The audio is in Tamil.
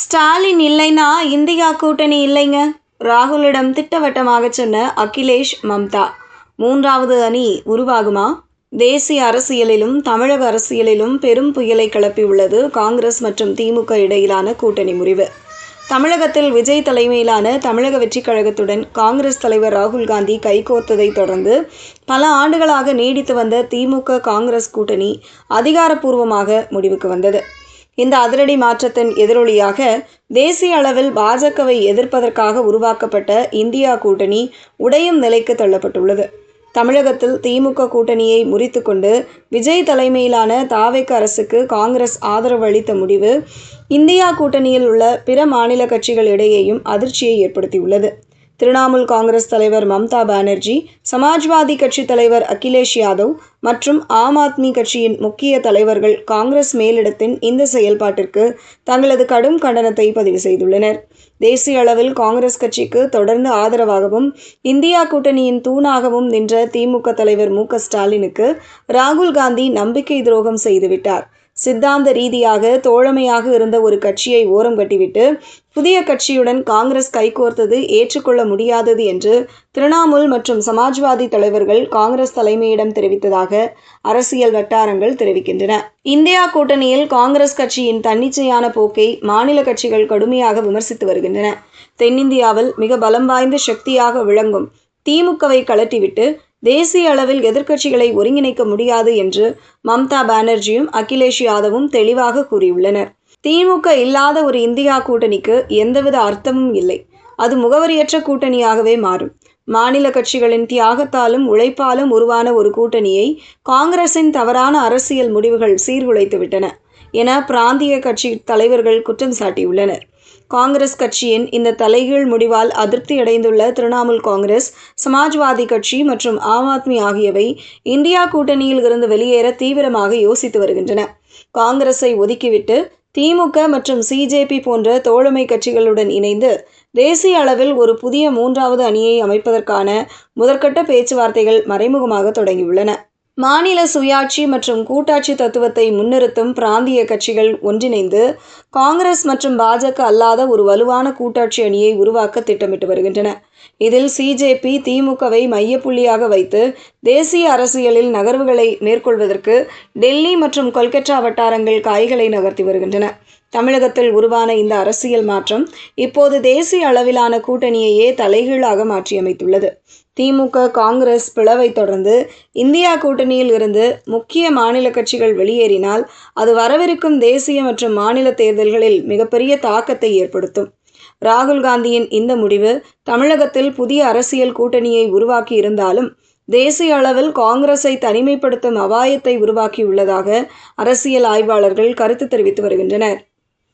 ஸ்டாலின் இல்லைன்னா இந்தியா கூட்டணி இல்லைங்க. ராகுலிடம் திட்டவட்டமாக சொன்ன அகிலேஷ், மம்தா. மூன்றாவது அணி உருவாகுமா? தேசிய அரசியலிலும் தமிழக அரசியலிலும் பெரும் புயலை கிளப்பியுள்ளது காங்கிரஸ் மற்றும் திமுக இடையிலான கூட்டணி முறிவு. தமிழகத்தில் விஜய் தலைமையிலான தமிழக வெற்றிக் கழகத்துடன் காங்கிரஸ் தலைவர் ராகுல் காந்தி கைகோர்த்ததை தொடர்ந்து பல ஆண்டுகளாக நீடித்து வந்த திமுக காங்கிரஸ் கூட்டணி அதிகாரப்பூர்வமாக முடிவுக்கு வந்தது. இந்த அதிரடி மாற்றத்தின் எதிரொலியாக தேசிய அளவில் பாஜகவை எதிர்ப்பதற்காக உருவாக்கப்பட்ட இந்தியா கூட்டணி உடையும் நிலைக்கு தள்ளப்பட்டுள்ளது. தமிழகத்தில் திமுக கூட்டணியை முறித்து கொண்டு விஜய் தலைமையிலான தாவேக அரசுக்கு காங்கிரஸ் ஆதரவு அளித்த முடிவு இந்தியா கூட்டணியில் உள்ள பிற மாநில கட்சிகள் இடையேயும் அதிர்ச்சியை ஏற்படுத்தியுள்ளது. திரிணாமுல் காங்கிரஸ் தலைவர் மம்தா பானர்ஜி, சமாஜ்வாதி கட்சி தலைவர் அகிலேஷ் யாதவ் மற்றும் ஆம் ஆத்மி கட்சியின் முக்கிய தலைவர்கள் காங்கிரஸ் மேலிடத்தின் இந்த செயல்பாட்டிற்கு தங்களது கடும் கண்டனத்தை பதிவு செய்துள்ளனர். தேசிய அளவில் காங்கிரஸ் கட்சிக்கு தொடர்ந்து ஆதரவாகவும் இந்தியா கூட்டணியின் தூணாகவும் நின்ற திமுக தலைவர் மு.க.ஸ்டாலினுக்கு ராகுல் காந்தி நம்பிக்கை துரோகம் செய்துவிட்டார். சித்தாந்த ரீதியாக தோழமையாக இருந்த ஒரு கட்சியை ஓரம் கட்டிவிட்டு புதிய கட்சியுடன் காங்கிரஸ் கைகோர்த்தது ஏற்றுக்கொள்ள முடியாதது என்று திரிணாமுல் மற்றும் சமாஜ்வாதி தலைவர்கள் காங்கிரஸ் தலைமையிடம் தெரிவித்ததாக அரசியல் வட்டாரங்கள் தெரிவிக்கின்றன. இந்தியா கூட்டணியில் காங்கிரஸ் கட்சியின் தன்னிச்சையான போக்கை மாநில கட்சிகள் கடுமையாக விமர்சித்து வருகின்றன. தென்னிந்தியாவில் மிக பலம் வாய்ந்த சக்தியாக விளங்கும் திமுகவை கழற்றிவிட்டு தேசிய அளவில் எதிர்க்கட்சிகளை ஒருங்கிணைக்க முடியாது என்று மம்தா பானர்ஜியும் அகிலேஷ் யாதவும் தெளிவாக கூறியுள்ளனர். திமுக இல்லாத ஒரு இந்தியா கூட்டணிக்கு எந்தவித அர்த்தமும் இல்லை. அது முகவரியற்ற கூட்டணியாகவே மாறும். மாநில கட்சிகளின் தியாகத்தாலும் உழைப்பாலும் உருவான ஒரு கூட்டணியை காங்கிரசின் தவறான அரசியல் முடிவுகள் சீர்குலைத்துவிட்டன என பிராந்திய கட்சி தலைவர்கள் குற்றம் சாட்டியுள்ளனர். காங்கிரஸ் கட்சியின் இந்த தலைகீழ் முடிவால் அதிருப்தியடைந்துள்ள திரிணாமுல் காங்கிரஸ், சமாஜ்வாதி கட்சி மற்றும் ஆம் ஆத்மி ஆகியவை இந்தியா கூட்டணியில் இருந்து வெளியேற தீவிரமாக யோசித்து வருகின்றன. காங்கிரஸை ஒதுக்கிவிட்டு திமுக மற்றும் சிஜேபி போன்ற தோழமை கட்சிகளுடன் இணைந்து தேசிய அளவில் ஒரு புதிய மூன்றாவது அணியை அமைப்பதற்கான முதற்கட்ட பேச்சுவார்த்தைகள் மறைமுகமாக தொடங்கியுள்ளன. மாநில சுயாட்சி மற்றும் கூட்டாட்சி தத்துவத்தை முன்னிறுத்தும் பிராந்திய கட்சிகள் ஒன்றிணைந்து காங்கிரஸ் மற்றும் பாஜக அல்லாத ஒரு வலுவான கூட்டாட்சி அணியை உருவாக்க திட்டமிட்டு வருகின்றன. இதில் சிஜேபி, திமுகவை மையப்புள்ளியாக வைத்து தேசிய அரசியலில் நகர்வுகளை மேற்கொள்வதற்கு டெல்லி மற்றும் கொல்கத்தா வட்டாரங்கள் காய்களை நகர்த்தி வருகின்றன. தமிழகத்தில் உருவான இந்த அரசியல் மாற்றம் இப்போது தேசிய அளவிலான கூட்டணியையே தலைகீழாக மாற்றியமைத்துள்ளது. திமுக காங்கிரஸ் பிளவை தொடர்ந்து இந்தியா கூட்டணியில் இருந்து முக்கிய மாநில கட்சிகள் வெளியேறினால் அது வரவிருக்கும் தேசிய மற்றும் மாநில தேர்தல்களில் மிகப்பெரிய தாக்கத்தை ஏற்படுத்தும். ராகுல் காந்தியின் இந்த முடிவு தமிழகத்தில் புதிய அரசியல் கூட்டணியை உருவாக்கி இருந்தாலும் தேசிய அளவில் காங்கிரஸை தனிமைப்படுத்தும் அபாயத்தை உருவாக்கியுள்ளதாக அரசியல் ஆய்வாளர்கள் கருத்து தெரிவித்து வருகின்றனர்.